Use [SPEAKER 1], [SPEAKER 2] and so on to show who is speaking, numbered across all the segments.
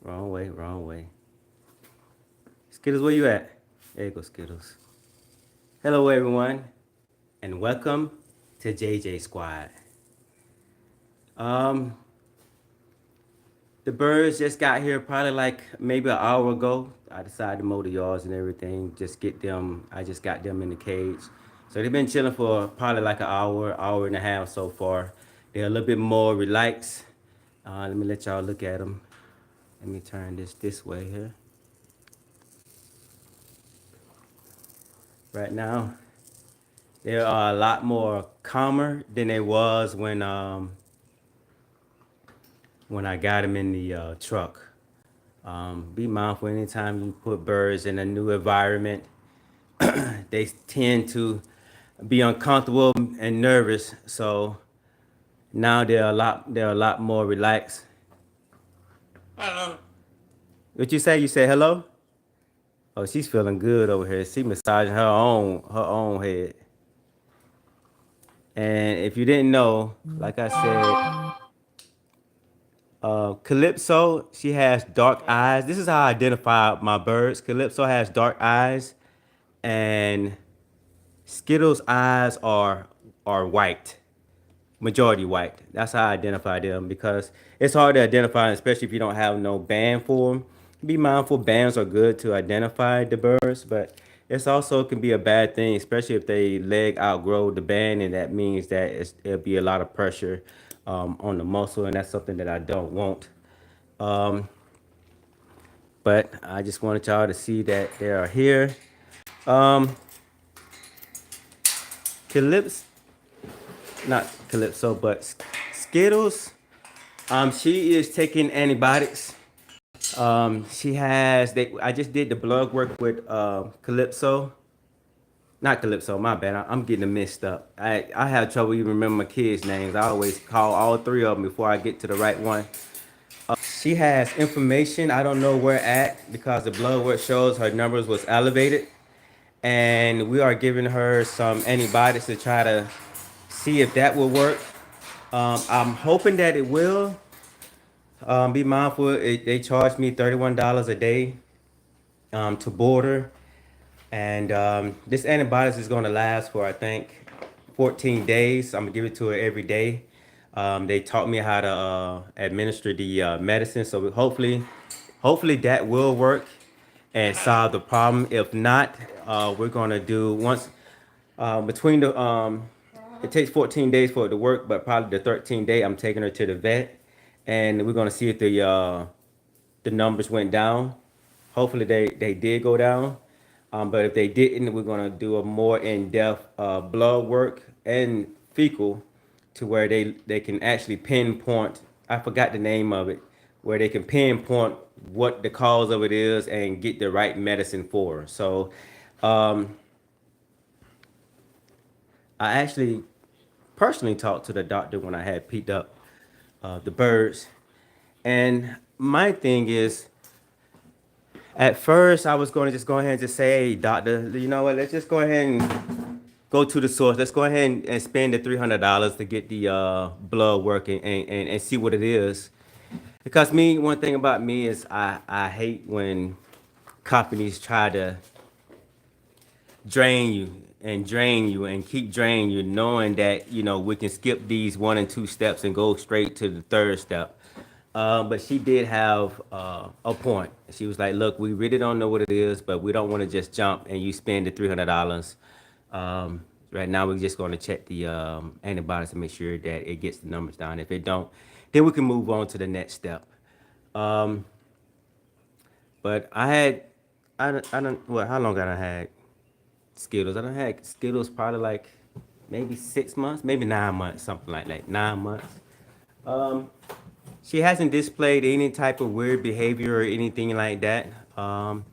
[SPEAKER 1] Wrong way, wrong way. Skittles, where you at? There you go, Skittles. Hello, everyone, and welcome to JJ Squad. Um, the birds just got here probably like maybe an hour ago. I decided to mow the yards and everything. Just get them. I just got them in the cage. So they've been chilling for probably like an hour and a half so far. They're a little bit more relaxed. Let me let y'all look at them. Let me turn this way here. Right now, they are a lot more calmer than they was when I got them in the truck. Be mindful anytime you put birds in a new environment. They tend to be uncomfortable and nervous. So now they're a lot more relaxed. What you say? You say hello? Oh, she's feeling good over here. She massaging her own head. And if you didn't know, like I said, Calypso, she has dark eyes. This is how I identify my birds. Calypso has dark eyes, and Skittles' eyes are white, majority white. That's how I identify them because it's hard to identify, especially if you don't have no band for them. Be mindful, bands are good to identify the birds, but it's also can be a bad thing, especially if they leg outgrow the band, and that means that it'll be a lot of pressure on the muscle, and that's something that I don't want. Um, but I just wanted y'all to see that they are here. Um, Calypso, not Calypso, but Skittles. She is taking antibiotics. She has. I just did the blood work with Calypso. Not Calypso. My bad. I'm getting them mixed up. I have trouble even remembering my kids' names. I always call all three of them before I get to the right one. She has inflammation. I don't know where at because the blood work shows her numbers was elevated, and we are giving her some antibiotics to try to see if that will work. I'm hoping that it will. Be mindful. They charge me $31 a day to border, and this antibiotics is going to last for I think 14 days. I'm gonna give it to her every day. They taught me how to administer the medicine, so hopefully that will work and solve the problem. If not, we're gonna do once between the it takes 14 days for it to work, but probably the 13th day I'm taking her to the vet, and we're gonna see if the numbers went down. Hopefully they did go down. But if they didn't, we're gonna do a more in-depth blood work and fecal to where they can actually pinpoint. I forgot the name of it, where they can pinpoint what the cause of it is and get the right medicine for her. So, I actually personally talked to the doctor when I had picked up the birds, and my thing is, at first, I was going to just go ahead and just say, hey, doctor, you know what? Let's just go ahead and go to the source. Let's go ahead and spend the $300 to get the blood working and see what it is. Because me, one thing about me is I hate when companies try to drain you and keep draining you, knowing that, we can skip these 1 and 2 steps and go straight to the third step. But she did have a point. She was like, look, we really don't know what it is, but we don't want to just jump and you spend the $300. Right now, we're just going to check the antibiotics to make sure that it gets the numbers down. If it don't, then we can move on to the next step. Um, but I don't, what, how long have I had Skittles? I don't had Skittles probably like maybe 6 months, maybe 9 months, something like that, 9 months. Um, She hasn't displayed any type of weird behavior or anything like that. And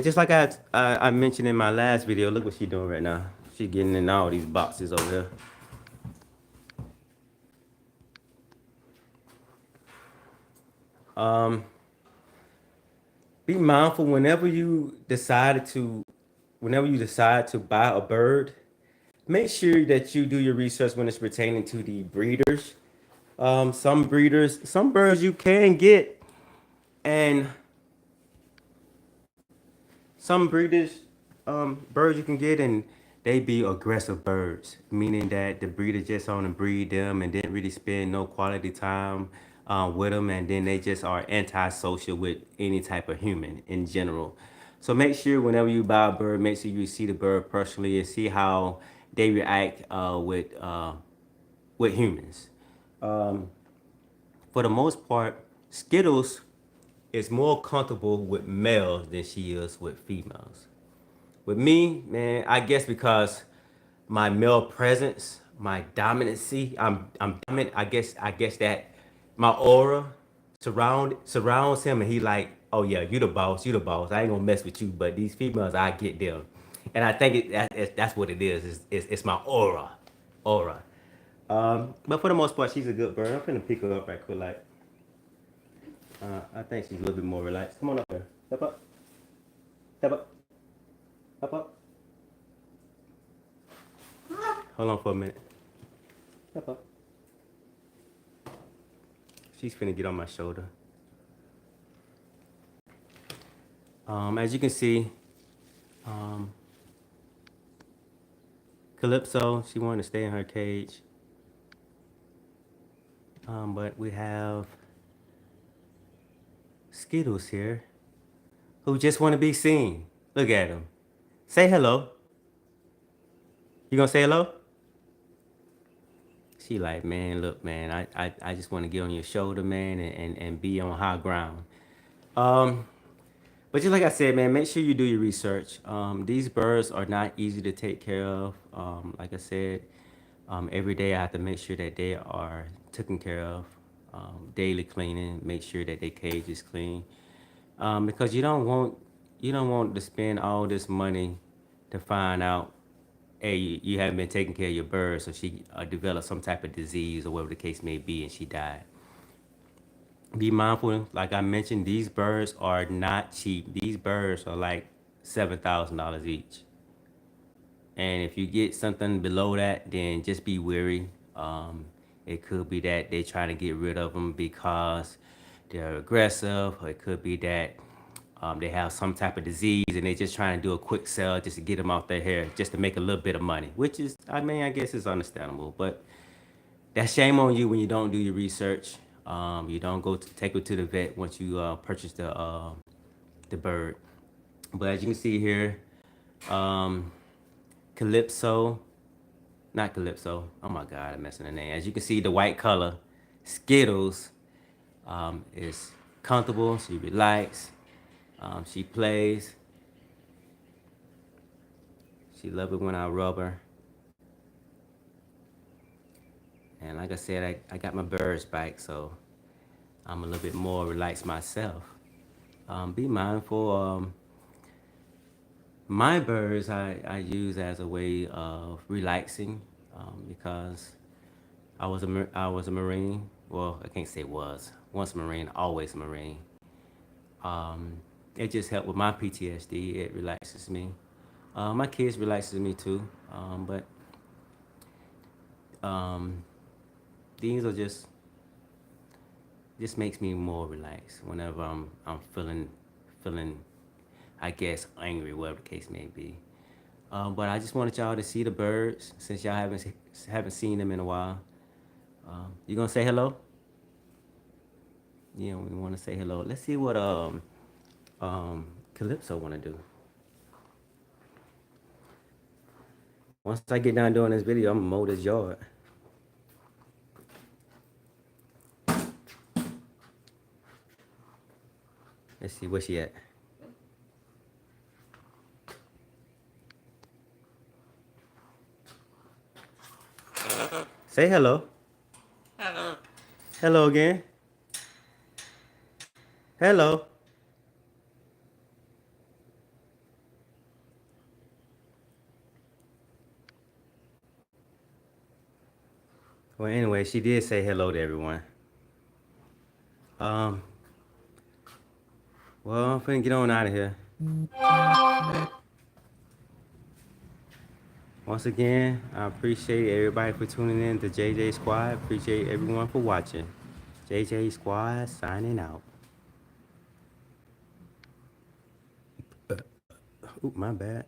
[SPEAKER 1] just like I mentioned in my last video, look what she's doing right now. She's getting in all these boxes over here. Um, be mindful whenever you decide to buy a bird, make sure that you do your research when it's pertaining to the breeders. Some birds you can get, and some breeders, birds you can get, and they be aggressive birds, meaning that the breeder just on to breed them and didn't really spend no quality time with them, and then they just are antisocial with any type of human in general. So make sure whenever you buy a bird, make sure you see the bird personally and see how they react with humans. Um, for the most part, Skittles is more comfortable with males than she is with females. With me, man, I guess because my male presence, my dominancy, I'm dominant. I guess that my aura surrounds him, and he like, oh yeah, you the boss, you the boss. I ain't gonna mess with you, but these females, I get them, and I think that's what it is. It's my aura. But for the most part, she's a good bird. I'm gonna pick her up right quick, like. I think she's a little bit more relaxed. Come on up here. Step up. Step up. Up up. Hold on for a minute. Step up. She's finna get on my shoulder. As you can see, um, Calypso, she wanted to stay in her cage. But we have Skittles here, who just want to be seen. Look at him. Say hello. You gonna say hello? She like, man, look, man, I just want to get on your shoulder, man, and be on high ground. Um, but just like I said, man, make sure you do your research. These birds are not easy to take care of. Like I said, every day I have to make sure that they are taken care of. Daily cleaning, make sure that their cage is clean. Because you don't want to spend all this money to find out, hey, you haven't been taking care of your bird, so she developed some type of disease or whatever the case may be, and she died. Be mindful, like I mentioned, these birds are not cheap. These birds are like $7,000 each. And if you get something below that, then just be wary. It could be that they're trying to get rid of them because they're aggressive, or it could be that they have some type of disease and they're just trying to do a quick sell just to get them off their hair, just to make a little bit of money, which is, I mean, I guess it's understandable. But that's shame on you when you don't do your research. You don't go to take it to the vet once you purchase the bird. But as you can see here, um, Calypso, not Calypso. Oh my God, I'm messing the name. As you can see, the white color, Skittles, is comfortable. She relax. She plays. She love it when I rub her. And like I said, I got my birds back, so I'm a little bit more relaxed myself. Be mindful. My birds I use as a way of relaxing, because I was a Marine. Well, I can't say was. Once a Marine, always a Marine. Um, it just helped with my PTSD. It relaxes me. My kids relaxes me too. But um, these are just makes me more relaxed whenever I'm feeling, I guess, angry, whatever the case may be. But I just wanted y'all to see the birds since y'all haven't seen them in a while. You gonna say hello? Yeah, we want to say hello. Let's see what Calypso wanna do. Once I get done doing this video, I'm gonna mow this yard. Let's see where she at. Say hello. Hello again. Hello. Well, anyway, she did say hello to everyone. Um, well, I'm finna get on out of here. Once again, I appreciate everybody for tuning in to JJ Squad. Appreciate everyone for watching. JJ Squad signing out. Oop, my bad.